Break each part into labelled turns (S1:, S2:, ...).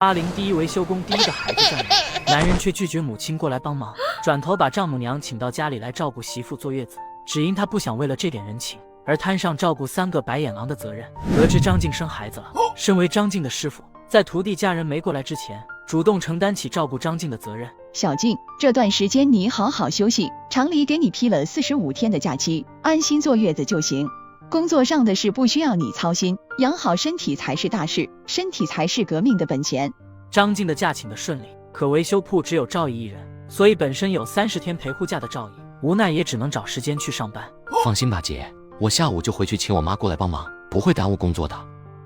S1: 80第一维修工第一个孩子丈母娘，男人却拒绝母亲过来帮忙，转头把丈母娘请到家里来照顾媳妇坐月子，只因他不想为了这点人情而摊上照顾3个白眼狼的责任。得知张静生孩子了，身为张静的师傅，在徒弟家人没过来之前，主动承担起照顾张静的责任。
S2: 小静，这段时间你好好休息，厂里给你批了45天的假期，安心坐月子就行。工作上的事不需要你操心，养好身体才是大事，身体才是革命的本钱。
S1: 张静的假请的顺利，可维修铺只有赵毅一人，所以本身有30天陪护假的赵毅，无奈也只能找时间去上班。
S3: 放心吧姐，我下午就回去请我妈过来帮忙，不会耽误工作的。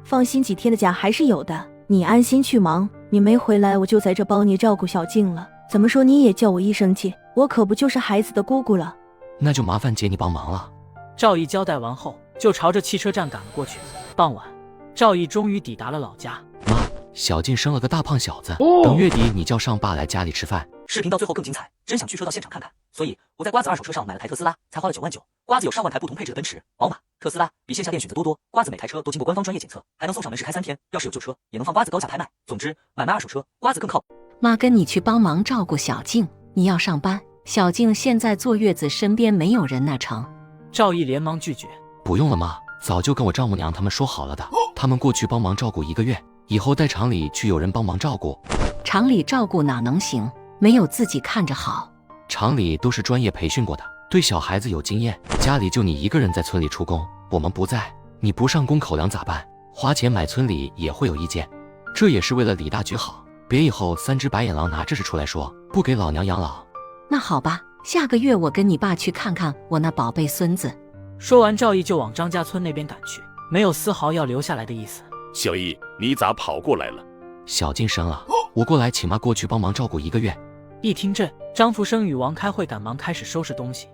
S4: 放心，几天的假还是有的，你安心去忙，你没回来我就在这帮你照顾小静了。怎么说你也叫我一声姐，我可不就是孩子的姑姑了。
S3: 那就麻烦姐你帮忙了。
S1: 赵毅交代完后，就朝着汽车站赶了过去。傍晚，赵毅终于抵达了老家。
S3: 妈，小静生了个大胖小子，等月底你叫上爸来家里吃饭。
S5: 视频到最后更精彩，真想驱车到现场看看，所以我在瓜子二手车上买了台特斯拉，才花了9万9。瓜子有上万台不同配置的奔驰、宝马、特斯拉，比线下店选择多。瓜子每台车都经过官方专业检测，还能送上门市开3天，要是有旧车也能放瓜子高价拍卖。总之，买卖二手车，瓜子更靠谱。
S6: 妈跟你去帮忙照顾小静，你要上班，小静现在坐月子，身边没有人那成。
S1: 赵毅连忙拒绝，
S3: 不用了妈，早就跟我丈母娘他们说好了的，他们过去帮忙照顾1个月，以后带厂里去有人帮忙照顾。
S6: 厂里照顾哪能行，没有自己看着好。
S3: 厂里都是专业培训过的，对小孩子有经验，家里就你一个人在村里出工，我们不在，你不上工口粮咋办？花钱买村里也会有意见，这也是为了李大局好，别以后3只白眼狼拿这事出来说，不给老娘养老。
S6: 那好吧，下个月我跟你爸去看看我那宝贝孙子。
S1: 说完，赵毅就往张家村那边赶去，没有丝毫要留下来的意思。
S7: 小毅，你咋跑过来了？
S3: 小静生了，我过来请妈过去帮忙照顾1个月。
S1: 一听这，张福生与王开慧赶忙开始收拾东西。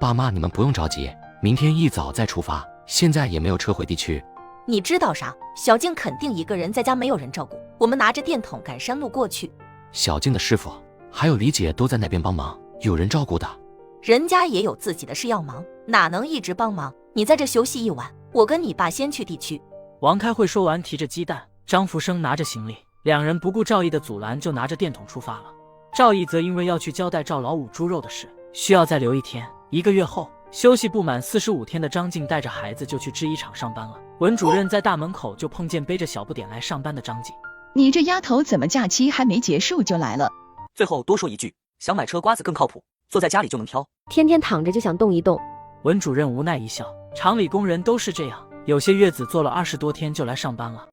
S3: 爸妈你们不用着急，明天一早再出发，现在也没有车回地区。
S8: 你知道啥？小静肯定一个人在家，没有人照顾，我们拿着电筒赶山路过去。
S3: 小静的师傅还有李姐都在那边帮忙，有人照顾的。
S8: 人家也有自己的事要忙，哪能一直帮忙？你在这休息一晚，我跟你爸先去地区。
S1: 王开慧说完，提着鸡蛋，张福生拿着行李，两人不顾赵毅的阻拦，就拿着电筒出发了。赵毅则因为要去交代赵老五猪肉的事，需要再留1天。1个月后，休息不满45天的张静带着孩子就去制衣厂上班了。文主任在大门口就碰见背着小不点来上班的张静。
S2: 你这丫头怎么假期还没结束就来了？
S5: 最后多说一句，想买车瓜子更靠谱，坐在家里就能挑。
S9: 天天躺着就想动一动。
S1: 文主任无奈一笑，厂里工人都是这样，有些月子做了20多天就来上班了。